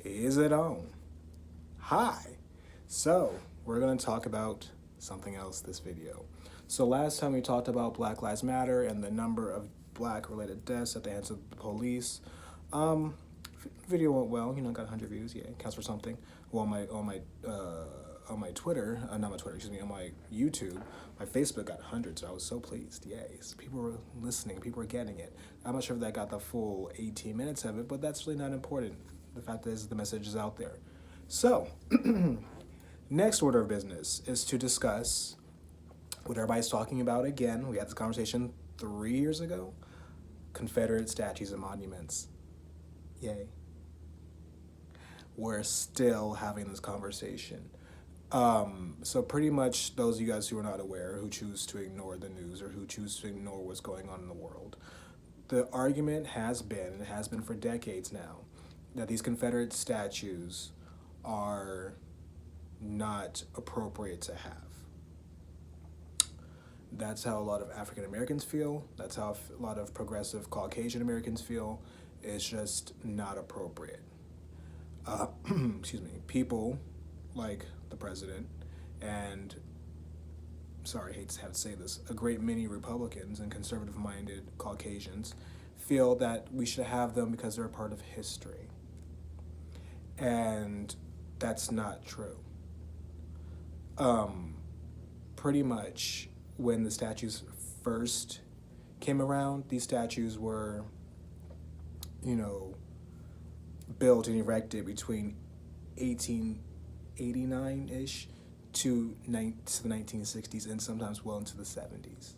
Is it on? Hi. So, we're going to talk about something else this video. So, last time we talked about Black Lives Matter and the number of black related deaths at the hands of the police. Video went well, got 100 views. Yeah, it counts for something. Well, on my Twitter, not my Twitter, excuse me, on my YouTube, my Facebook got hundreds. So I was so pleased. Yes, people were listening, people were getting it. I'm not sure if that got the full 18 minutes of it, but that's really not important. The fact is, the message is out there. So, next order of business is to discuss what everybody's talking about again. We had this conversation 3 years ago. Confederate statues and monuments. Yay. We're still having this conversation. So pretty much those of you guys who are not aware, who choose to ignore the news or who choose to ignore what's going on in the world, the argument has been, and it has been for decades now, that these Confederate statues are not appropriate to have. That's how a lot of African Americans feel. That's how a lot of progressive Caucasian Americans feel. It's just not appropriate. Excuse me. People like the president and, sorry, I hate to have to say this, a great many Republicans and conservative-minded Caucasians feel that we should have them because they're a part of history. And that's not true. Pretty much when the statues first came around, these statues were, built and erected between 1889-ish to the 1960s and sometimes well into the 70s.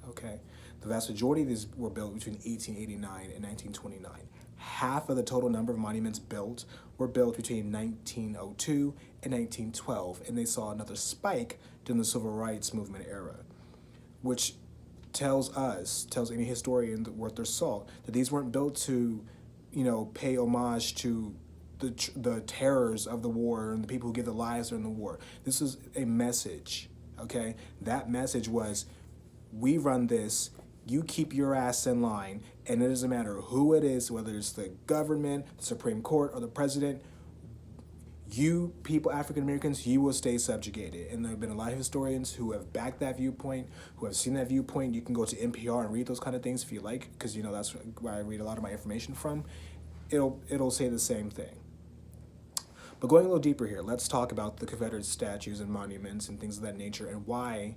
Okay? The vast majority of these were built between 1889 and 1929. Half of the total number of monuments built were built between 1902 and 1912, and they saw another spike during the Civil Rights Movement era, which tells any historian worth their salt that these weren't built to, pay homage to the terrors of the war and the people who give their lives during the war. This is a message, okay? That message was, we run this, you keep your ass in line, and it doesn't matter who it is, whether it's the government, the Supreme Court, or the president, you people, African Americans, you will stay subjugated. And there have been a lot of historians who have backed that viewpoint, who have seen that viewpoint. You can go to NPR and read those kind of things if you like, because that's where I read a lot of my information from. It'll say the same thing. But going a little deeper here, let's talk about the Confederate statues and monuments and things of that nature and why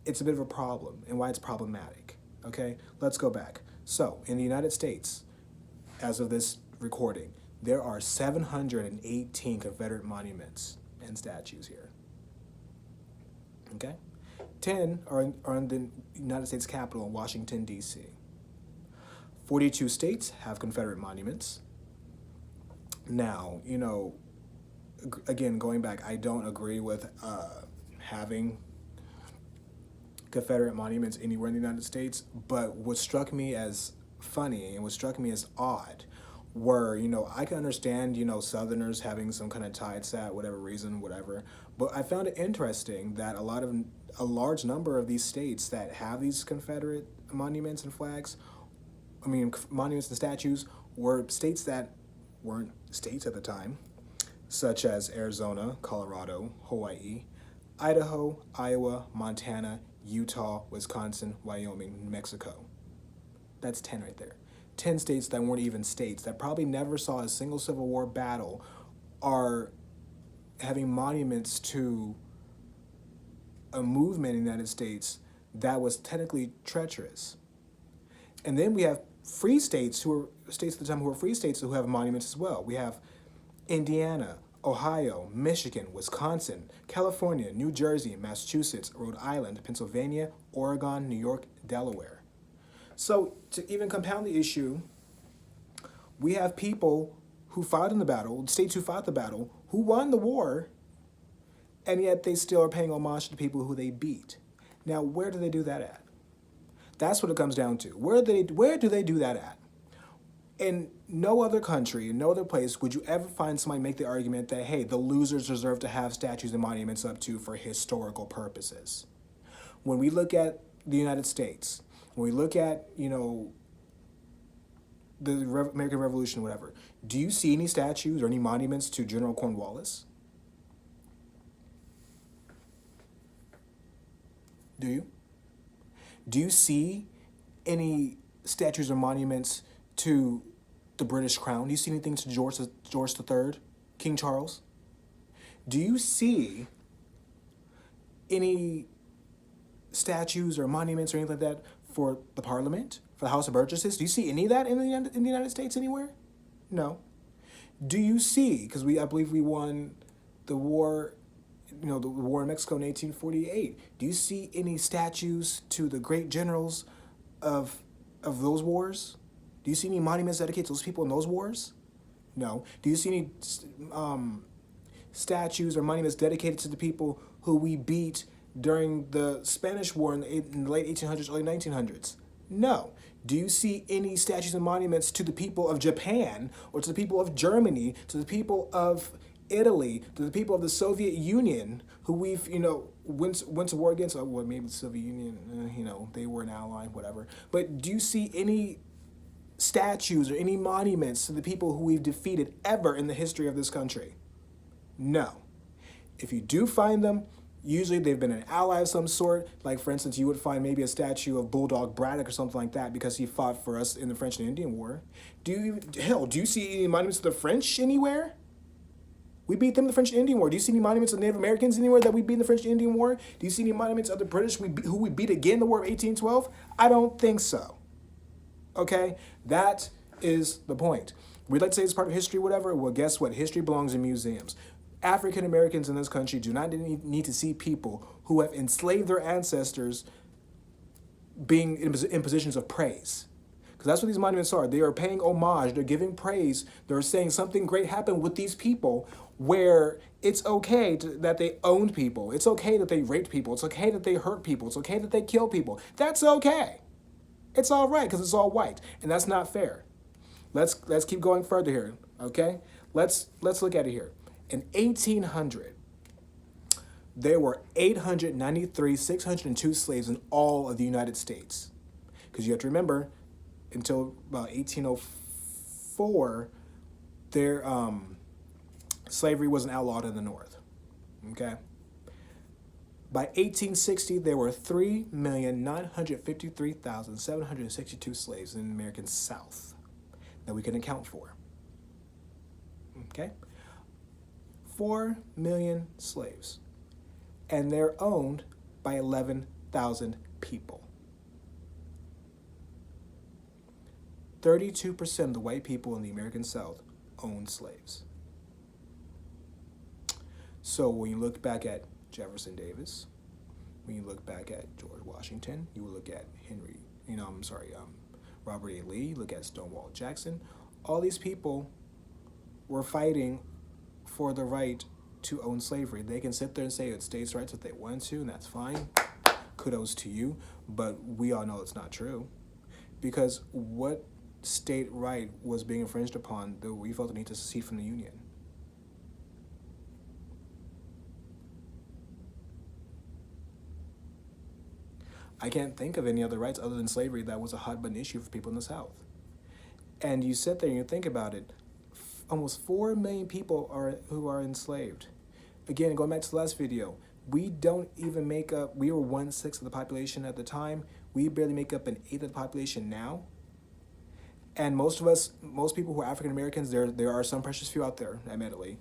it's a bit of a problem and why it's problematic. Okay, let's go back. So in the United States, as of this recording, there are 718 Confederate monuments and statues here. Okay? 10 are in the United States Capitol in Washington, D.C. 42 states have Confederate monuments. Now, again, going back, I don't agree with having Confederate monuments anywhere in the United States, but what struck me as funny and what struck me as odd were, I can understand, Southerners having some kind of tie to that, whatever reason, whatever. But I found it interesting that a large number of these states that have these Confederate monuments and flags, monuments and statues, were states that weren't states at the time, such as Arizona, Colorado, Hawaii, Idaho, Iowa, Montana, Utah, Wisconsin, Wyoming, New Mexico. That's 10 right there. 10 states that weren't even states, that probably never saw a single Civil War battle, are having monuments to a movement in the United States that was technically treacherous. And then we have free states who were states at the time who were free states who have monuments as well. We have Indiana, Ohio, Michigan, Wisconsin, California, New Jersey, Massachusetts, Rhode Island, Pennsylvania, Oregon, New York, Delaware. So to even compound the issue, we have people who fought in the battle, states who fought the battle, who won the war, and yet they still are paying homage to the people who they beat. Now, where do they do that at? That's what it comes down to. Where do they do that at? In no other country, in no other place, would you ever find somebody make the argument that, hey, the losers deserve to have statues and monuments up to for historical purposes. When we look at the United States, when we look at, the American Revolution, whatever, do you see any statues or any monuments to General Cornwallis? Do you? Do you see any statues or monuments to the British Crown? Do you see anything to George III, King Charles? Do you see any statues or monuments or anything like that for the Parliament, for the House of Burgesses? Do you see any of that in the United States anywhere? No. Do you see? Because I believe we won the war. The war in Mexico in 1848. Do you see any statues to the great generals of those wars? Do you see any monuments dedicated to those people in those wars? No. Do you see any statues or monuments dedicated to the people who we beat during the Spanish War in the late 1800s, early 1900s? No. Do you see any statues and monuments to the people of Japan or to the people of Germany, to the people of Italy, to the people of the Soviet Union, who we've, went to war against? Well, maybe the Soviet Union, they were an ally, whatever. But do you see any statues or any monuments to the people who we've defeated ever in the history of this country? No. If you do find them, usually they've been an ally of some sort. Like, for instance, you would find maybe a statue of Bulldog Braddock or something like that because he fought for us in the French and Indian War. Do you see any monuments to the French anywhere? We beat them in the French and Indian War. Do you see any monuments of Native Americans anywhere that we beat in the French and Indian War? Do you see any monuments of the British who we beat again in the War of 1812? I don't think so. Okay? That is the point. We'd like to say it's part of history, whatever. Well, guess what? History belongs in museums. African Americans in this country do not need to see people who have enslaved their ancestors being in positions of praise. Because that's what these monuments are. They are paying homage. They're giving praise. They're saying something great happened with these people, where it's okay that they owned people. It's okay that they raped people. It's okay that they hurt people. It's okay that they kill people. That's okay. It's all right because it's all white. And that's not fair. Let's keep going further here, okay? Let's look at it here. In 1800, there were 602 slaves in all of the United States. Because you have to remember, until about 1804, slavery wasn't outlawed in the North. Okay? By 1860, there were 3,953,762 slaves in the American South that we can account for. Okay? 4 million slaves. And they're owned by 11,000 people. 32% of the white people in the American South owned slaves. So when you look back at Jefferson Davis, when you look back at George Washington, you will look at Robert A. Lee, look at Stonewall Jackson. All these people were fighting for the right to own slavery. They can sit there and say it's states' rights if they want to, and that's fine. Kudos to you, but we all know it's not true. Because what state right was being infringed upon that we felt the need to secede from the Union? I can't think of any other rights other than slavery that was a hot button issue for people in the South. And you sit there and you think about it, almost 4 million people who are enslaved. Again, going back to the last video, we don't even make up, we were 1/6 of the population at the time. We barely make up 1/8 of the population now. And most people who are African Americans, there are some precious few out there, admittedly.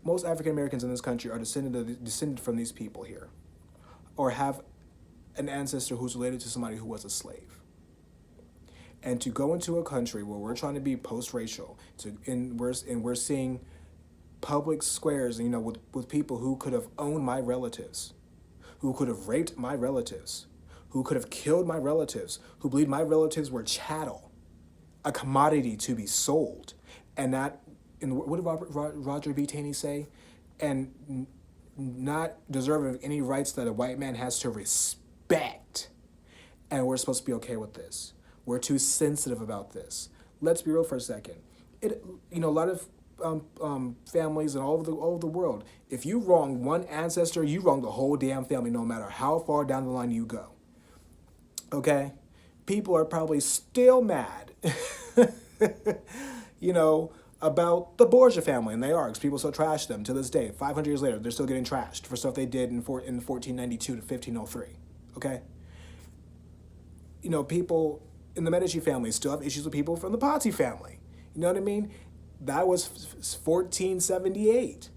Most African Americans in this country are descended from these people here, or have an ancestor who's related to somebody who was a slave. And to go into a country where we're trying to be post-racial, and we're seeing public squares, with people who could have owned my relatives, who could have raped my relatives, who could have killed my relatives, who believed my relatives were chattel, a commodity to be sold, and not, and what did Roger B. Taney say? And not deserving of any rights that a white man has to respect. And we're supposed to be okay with this. We're too sensitive about this. Let's be real for a second. A lot of families and all over the world, if you wrong one ancestor, you wrong the whole damn family, no matter how far down the line you go. Okay? People are probably still mad you know, about the Borgia family, and they are, because people still trash them to this day. 500 years later, they're still getting trashed for stuff they did in 1492 to 1503. Okay? You know, people in the Medici family still have issues with people from the Pazzi family. You know what I mean? That was 1478.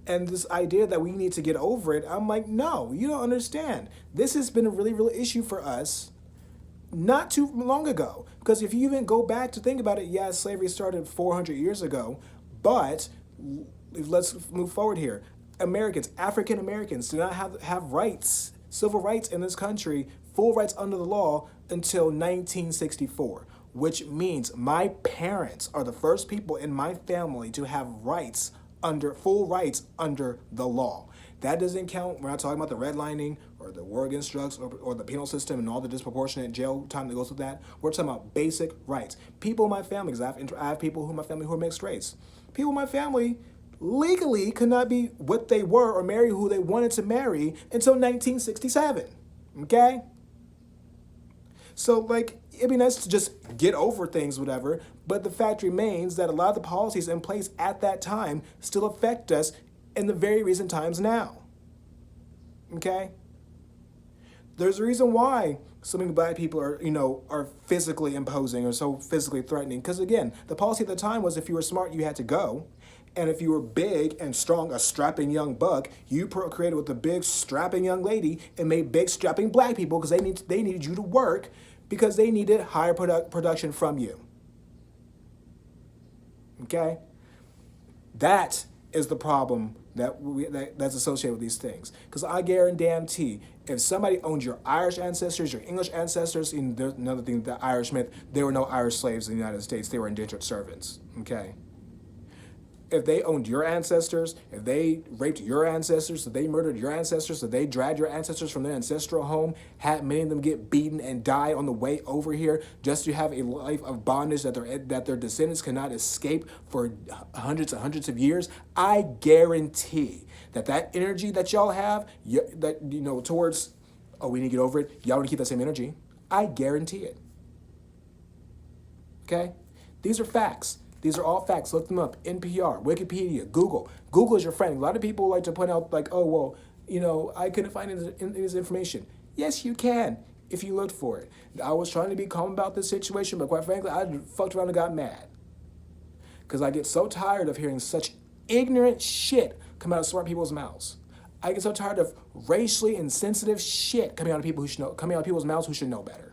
And this idea that we need to get over it, I'm like, no, you don't understand. This has been a really real issue for us not too long ago. Because if you even go back to think about it, yeah, slavery started 400 years ago, but let's move forward here. Americans, African Americans, do not have rights, civil rights in this country, full rights under the law until 1964, which means my parents are the first people in my family to have rights under full rights under the law. That doesn't count. We're not talking about the redlining or the war against drugs or the penal system and all the disproportionate jail time that goes with that. We're talking about basic rights. People in my family, because I have people in my family who are mixed race. People in my family legally could not be what they were or marry who they wanted to marry until 1967. Okay? So, like, it'd be nice to just get over things, whatever, but the fact remains that a lot of the policies in place at that time still affect us in the very recent times now. Okay? There's a reason why so many black people are physically imposing or so physically threatening. Because again, the policy at the time was if you were smart, you had to go. And if you were big and strong, a strapping young buck, you procreated with a big strapping young lady and made big strapping black people because they needed you to work because they needed higher production from you. Okay? That is the problem that's associated with these things. Because I guarantee, if somebody owned your Irish ancestors, your English ancestors, and there's another thing, the Irish myth, there were no Irish slaves in the United States. They were indentured servants. Okay? If they owned your ancestors, if they raped your ancestors, if they murdered your ancestors, if they dragged your ancestors from their ancestral home, had many of them get beaten and die on the way over here just to have a life of bondage that their descendants cannot escape for hundreds and hundreds of years, I guarantee that energy that y'all have, towards, oh, we need to get over it, y'all want to keep that same energy, I guarantee it. Okay? These are facts. These are all facts. Look them up. NPR, Wikipedia, Google. Google is your friend. A lot of people like to point out, like, oh, well, I couldn't find this information. Yes, you can, if you looked for it. I was trying to be calm about this situation, but quite frankly, I fucked around and got mad. Because I get so tired of hearing such ignorant shit come out of smart people's mouths. I get so tired of racially insensitive shit coming out of people's mouths who should know better.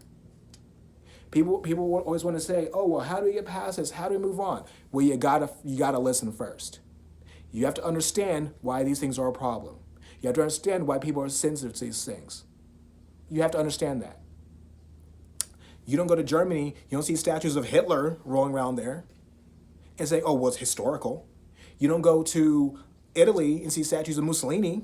People always want to say, oh, well, how do we get past this? How do we move on? Well, you gotta listen first. You have to understand why these things are a problem. You have to understand why people are sensitive to these things. You have to understand that. You don't go to Germany, you don't see statues of Hitler rolling around there and say, oh, well, it's historical. You don't go to Italy and see statues of Mussolini.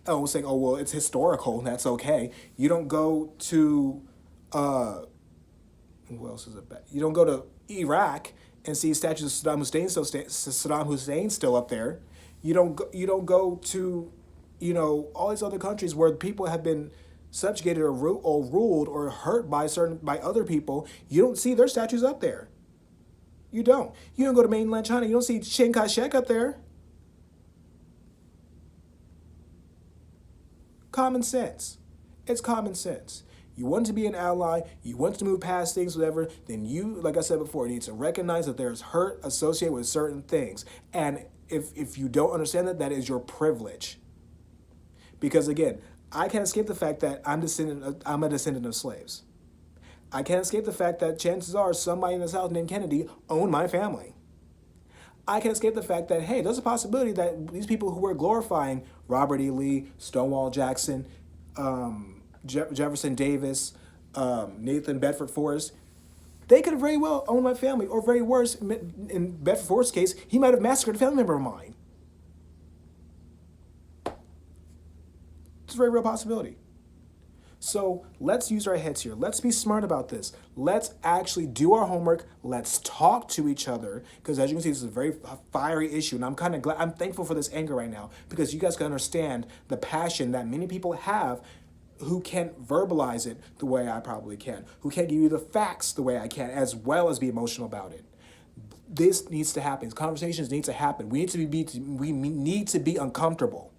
Oh, saying, oh, well, it's historical, that's okay. You don't go to... who else is it? You don't go to Iraq and see statues of Saddam Hussein still up there. You don't go to, all these other countries where people have been subjugated or ruled or hurt by other people. You don't see their statues up there. You don't. You don't go to mainland China. You don't see Chiang Kai-shek up there. Common sense. It's common sense. You want to be an ally, you want to move past things, whatever, then you, like I said before, need to recognize that there's hurt associated with certain things. And if you don't understand that is your privilege. Because again, I can't escape the fact that I'm a descendant of slaves. I can't escape the fact that chances are somebody in the South named Kennedy owned my family. I can't escape the fact that, hey, there's a possibility that these people who were glorifying Robert E. Lee, Stonewall Jackson, Jefferson Davis, Nathan Bedford Forrest, they could have very well owned my family, or very worse, in Bedford Forrest's case, he might have massacred a family member of mine. It's a very real possibility. So let's use our heads here. Let's be smart about this. Let's actually do our homework. Let's talk to each other. Because as you can see, this is a very fiery issue. And I'm kind of glad, I'm thankful for this anger right now. Because you guys can understand the passion that many people have who can verbalize it the way I probably can, who can give you the facts the way I can, as well as be emotional about it. This needs to happen. Conversations need to happen. We need to be uncomfortable.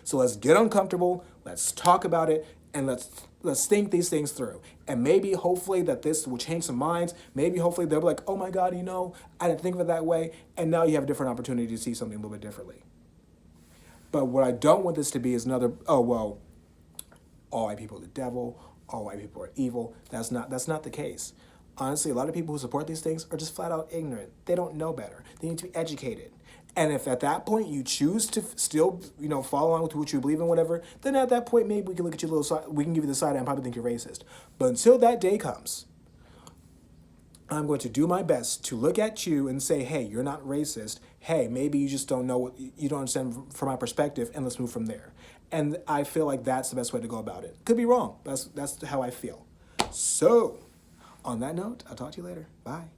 So let's get uncomfortable. Let's talk about it, and let's think these things through. And maybe, hopefully, that this will change some minds. Maybe, hopefully, they'll be like, "Oh my God, I didn't think of it that way," and now you have a different opportunity to see something a little bit differently. But what I don't want this to be is another, "Oh well, all white people are the devil. All white people are evil." That's not the case. Honestly, a lot of people who support these things are just flat out ignorant. They don't know better. They need to be educated. And if at that point you choose to still, follow along with what you believe in, whatever, then at that point maybe we can look at your little side. We can give you the side eye and probably think you're racist. But until that day comes, I'm going to do my best to look at you and say, "Hey, you're not racist. Hey, maybe you just don't know what you don't understand from my perspective, and let's move from there." And I feel like that's the best way to go about it. Could be wrong. That's how I feel. So, on that note, I'll talk to you later. Bye.